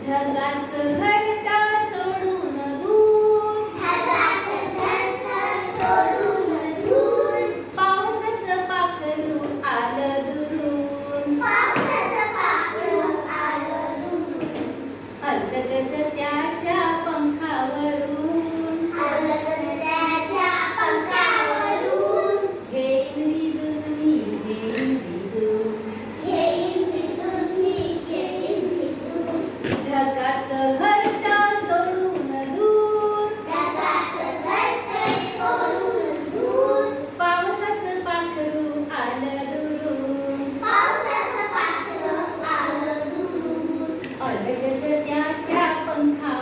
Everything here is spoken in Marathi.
ढगाचं घरटा सोडून दूर, पावसाचं पाखरू आलं दुरून, अलगद त्याच्या पंखावरून, घेईन विजून मी घेईन विजून, ढगाचं घरटा सोडून दूर, पावसाचं पाखरू आलं दुरून, अलगद त्याच्या पंखा